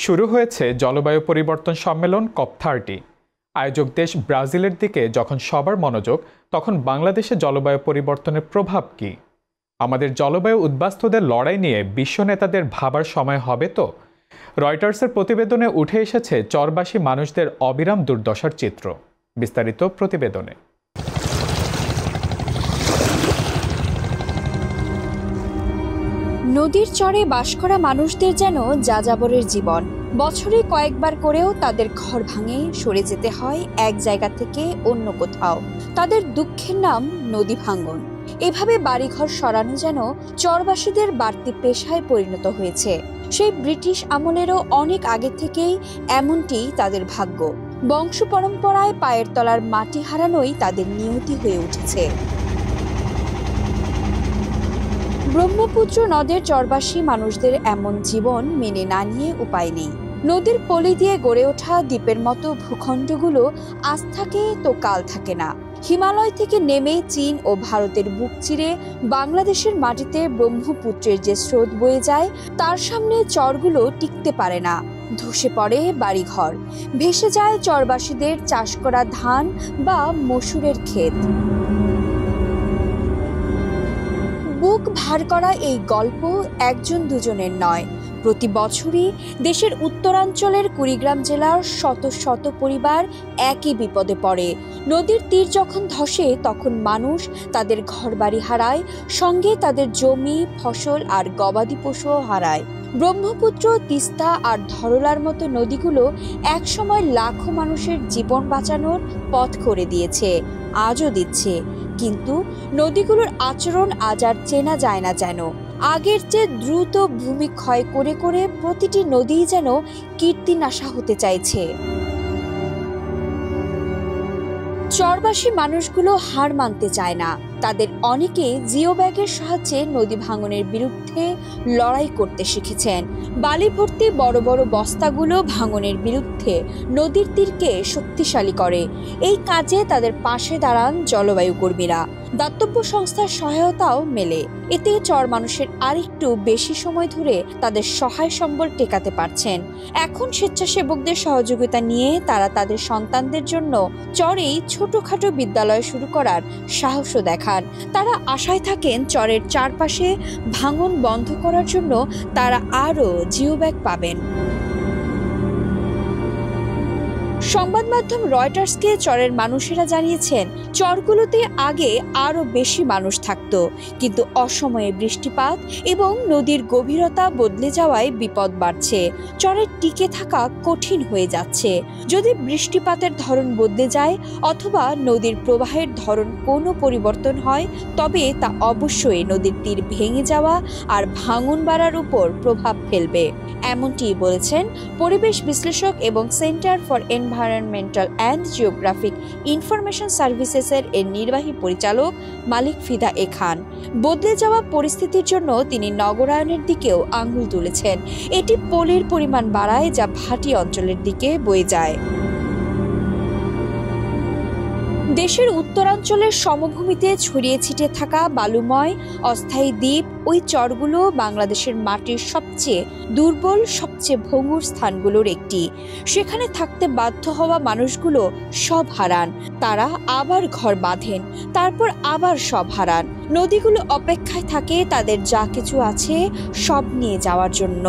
শুরু হয়েছে জলবায়ু পরিবর্তন সম্মেলন COP30। আয়োজক দেশ ব্রাজিলের দিকে যখন সবার মনোযোগ, তখন বাংলাদেশে জলবায়ু পরিবর্তনের প্রভাব কি? আমাদের জলবায়ু উদ্বাস্তুদের লড়াই নিয়ে বিশ্ব নেতাদের ভাবার সময় হবে তো? রয়টার্সের প্রতিবেদনে উঠে এসেছে চরবাসী মানুষদের অবিরাম দুর্দশার চিত্র। বিস্তারিত প্রতিবেদনে। নদীর চরে বাস করা মানুষদের যেন যাযাবরের জীবন। বছরে কয়েকবার করেও তাদের ঘর ভাঙে সরে যেতে হয় এক জায়গা থেকে অন্য কোথাও। তাদের দুঃখের নাম নদী ভাঙ্গন। এভাবে বাড়িঘর সরানো যেন চরবাসীদের বাড়তি পেশায় পরিণত হয়েছে। সেই ব্রিটিশ আমলেরও অনেক আগে থেকেই এমনটি তাদের ভাগ্য। বংশ পরম্পরায় পায়ের তলার মাটি হারানোই তাদের নিয়তি হয়ে উঠেছে। ব্রহ্মপুত্র নদের চরবাসী মানুষদের এমন জীবন মেনে না নিয়ে উপায় নেই। নদীর পলি দিয়ে গড়ে ওঠা দ্বীপের মতো ভূখণ্ডগুলো আজ থাকে তো কাল থাকে না। হিমালয় থেকে নেমে চীন ও ভারতের বুক চিরে বাংলাদেশের মাটিতে ব্রহ্মপুত্রের যে স্রোত বয়ে যায়, তার সামনে চরগুলো টিকতে পারে না। ধসে পড়ে বাড়িঘর, ভেসে যায় চরবাসীদের চাষ করা ধান বা মসুরের ক্ষেত। বুক ভার করা এই গল্প একজন দুজনের নয়। প্রতি বছরই দেশের উত্তরাঞ্চলের কুড়িগ্রাম জেলার শত শত পরিবার একই বিপদে পড়ে। নদীর তীর যখন ধসে, তখন মানুষ তাদের ঘরবাড়ি হারায়, সঙ্গে তাদের জমি, ফসল আর গবাদি পশুও হারায়। ব্রহ্মপুত্র, তিস্তা আর ধরলার মতো নদীগুলো একসময় লাখো মানুষের জীবন বাঁচানোর পথ করে দিয়েছে, আজও দিচ্ছে। কিন্তু নদীগুলোর আচরণ আজ আর চেনা যায় না যেন। আগের চেয়ে দ্রুত ভূমি ক্ষয় করে করে প্রতিটি নদীই যেন কীর্তিনাশা হতে চাইছে। চরবাসী মানুষগুলো হার মানতে চায় না। তাদের অনেকে জিও ব্যাগের সাহায্যে নদী ভাঙনের বিরুদ্ধে লড়াই করতে শিখেছেন। বালি ভর্তি বড় বড় বস্তাগুলো ভাঙনের বিরুদ্ধে নদীর তীরকে শক্তিশালী করে। এই কাজে তাদের পাশে দাঁড়ান জলবায়ু কর্মীরা। দাতব্য সংস্থার সহায়তাও মেলে। এতে চর মানুষের আরেকটু বেশি সময় ধরে তাদের সহায় সম্বল টেকাতে পারছেন। এখন স্বেচ্ছাসেবকদের সহযোগিতা নিয়ে তারা তাদের সন্তানদের জন্য চরেই ছোটখাটো বিদ্যালয় শুরু করার সাহসও দেখান। তারা আশায় থাকেন চরের চারপাশে ভাঙন বন্ধ করার জন্য তারা আরও জিও ব্যাগ পাবেন। সংবাদ মাধ্যম রয়টার্সকে চরের মানুষেরা জানিয়েছেন, চরগুলোতে আগে আরও বেশি মানুষ থাকত, কিন্তু অসময়ে বৃষ্টিপাত এবং নদীর গভীরতা বদলে যাওয়ায় বিপদ বাড়ছে। চরের টিকে থাকা কঠিন হয়ে যাচ্ছে। যদি বৃষ্টিপাতের ধরন বদলে যায় অথবা নদীর প্রবাহের ধরন কোনো পরিবর্তন হয়, তবে তা অবশ্যই নদীর তীর ভেঙে যাওয়া আর ভাঙন বাড়ার উপর প্রভাব ফেলবে। এমনটি বলেছেন পরিবেশ বিশ্লেষক এবং centre for environmental and geographic information সার্ভিসেসের নির্বাহী পরিচালক মালিক ফিদা এ খান। বদলে যাওয়া পরিস্থিতির জন্য তিনি নগরায়নের দিকেও আঙুল তুলেছেন। এটি পলির পরিমাণ বাড়ায়, যা ভাটি অঞ্চলের দিকে বয়ে যায়। দেশের উত্তরাঞ্চলের সমভূমিতে ছড়িয়ে ছিটিয়ে থাকা বালুময় অস্থায়ী দ্বীপ, ওই চরগুলো বাংলাদেশের মাটির সবচেয়ে দুর্বল, সবচেয়ে ভঙ্গুর স্থানগুলোর একটি। সেখানে থাকতে বাধ্য হওয়া মানুষগুলো সব হারান। তারা আবার ঘর বাঁধেন, তারপর আবার সব হারান। নদীগুলো অপেক্ষায় থাকে তাদের যা কিছু আছে সব নিয়ে যাওয়ার জন্য।